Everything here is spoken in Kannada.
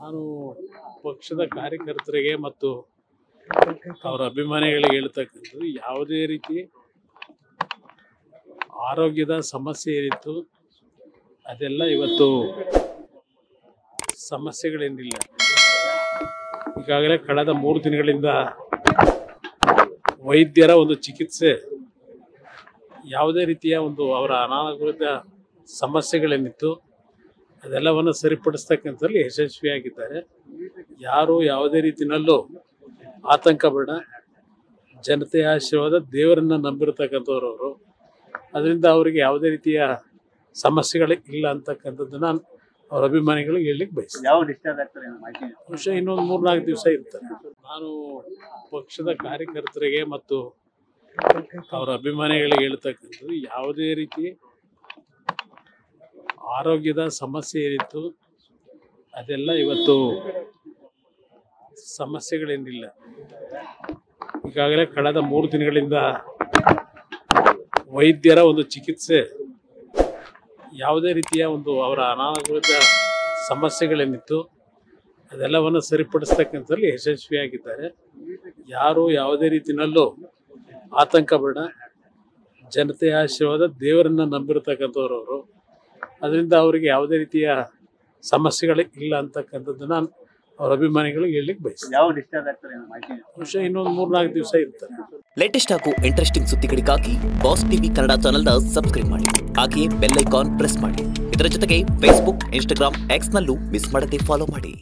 ನಾನು ಪಕ್ಷದ ಕಾರ್ಯಕರ್ತರಿಗೆ ಮತ್ತು ಅವರ ಅಭಿಮಾನಿಗಳಿಗೆ ಹೇಳ್ತಕ್ಕಂಥದ್ದು, ಯಾವುದೇ ರೀತಿ ಆರೋಗ್ಯದ ಸಮಸ್ಯೆ ಏನಿತ್ತು ಅದೆಲ್ಲ ಇವತ್ತು ಸಮಸ್ಯೆಗಳೇನಿಲ್ಲ. ಈಗಾಗಲೇ ಕಳೆದ 3 ದಿನಗಳಿಂದ ವೈದ್ಯರ ಒಂದು ಚಿಕಿತ್ಸೆ, ಯಾವುದೇ ರೀತಿಯ ಒಂದು ಅವರ ಅನಾರೋಗ್ಯದ ಸಮಸ್ಯೆಗಳೇನಿತ್ತು ಅದೆಲ್ಲವನ್ನು ಸರಿಪಡಿಸ್ತಕ್ಕಂಥಲ್ಲಿ ಯಶಸ್ವಿಯಾಗಿದ್ದಾರೆ. ಯಾರು ಯಾವುದೇ ರೀತಿಯಲ್ಲೂ ಆತಂಕ ಬೇಡ. ಜನತೆಯ ಆಶೀರ್ವಾದ, ದೇವರನ್ನ ನಂಬಿರತಕ್ಕಂಥವ್ರು ಅವರು. ಅದರಿಂದ ಅವರಿಗೆ ಯಾವುದೇ ರೀತಿಯ ಸಮಸ್ಯೆಗಳು ಇಲ್ಲ ಅಂತಕ್ಕಂಥದ್ದನ್ನ ಅವ್ರ ಅಭಿಮಾನಿಗಳಿಗೆ ಹೇಳಲಿಕ್ಕೆ ಬಯಸ್ತೀನಿ. ಬಹುಶಃ ಇನ್ನೊಂದು 3-4 ದಿವಸ ಇರ್ತಾರೆ. ನಾನು ಪಕ್ಷದ ಕಾರ್ಯಕರ್ತರಿಗೆ ಮತ್ತು ಅವರ ಅಭಿಮಾನಿಗಳಿಗೆ ಹೇಳ್ತಕ್ಕಂಥದ್ದು, ಯಾವುದೇ ರೀತಿ ಆರೋಗ್ಯದ ಸಮಸ್ಯೆ ಏನಿತ್ತು ಅದೆಲ್ಲ ಇವತ್ತು ಸಮಸ್ಯೆಗಳೇನಿಲ್ಲ. ಈಗಾಗಲೇ ಕಳೆದ 3 ದಿನಗಳಿಂದ ವೈದ್ಯರ ಒಂದು ಚಿಕಿತ್ಸೆ, ಯಾವುದೇ ರೀತಿಯ ಒಂದು ಅವರ ಅನಾರೋಗ್ಯದ ಸಮಸ್ಯೆಗಳೇನಿತ್ತು ಅದೆಲ್ಲವನ್ನು ಸರಿಪಡಿಸ್ತಕ್ಕಂಥಲ್ಲಿ ಯಶಸ್ವಿಯಾಗಿದ್ದಾರೆ. ಯಾರು ಯಾವುದೇ ರೀತಿಯಲ್ಲೂ ಆತಂಕ ಬೇಡ. ಜನತೆಯ ಆಶೀರ್ವಾದ, ದೇವರನ್ನ ನಂಬಿರತಕ್ಕಂಥವ್ರು ಅವರು. ಅದರಿಂದ ಅವರಿಗೆ ಯಾವುದೇ ರೀತಿಯ ಸಮಸ್ಯೆಗಳು ಇಲ್ಲ ಅಂತಕ್ಕಂಥದ್ದನ್ನ ಅವ್ರ ಅಭಿಮಾನಿಗಳಿಗೆ ಹೇಳಲಿಕ್ಕೆ ಬಯಸ್ತೀನಿ. ಬಹುಶಃ ಇನ್ನೊಂದು 3-4 ದಿವಸ ಇರ್ತಾರೆ. ಲೇಟೆಸ್ಟ್ ಹಾಗೂ ಇಂಟ್ರೆಸ್ಟಿಂಗ್ ಸುದ್ದಿಗಳಿಗಾಗಿ ಬಾಸ್ ಟಿವಿ ಕನ್ನಡ ಚಾನೆಲ್ನ ಸಬ್ಸ್ಕ್ರೈಬ್ ಮಾಡಿ. ಹಾಗೆಯೇ ಬೆಲ್ ಐಕಾನ್ ಪ್ರೆಸ್ ಮಾಡಿ. ಇದರ ಜೊತೆಗೆ ಫೇಸ್ಬುಕ್, ಇನ್ಸ್ಟಾಗ್ರಾಮ್, ಎಕ್ಸ್ ನಲ್ಲೂ ಮಿಸ್ ಮಾಡದೆ ಫಾಲೋ ಮಾಡಿ.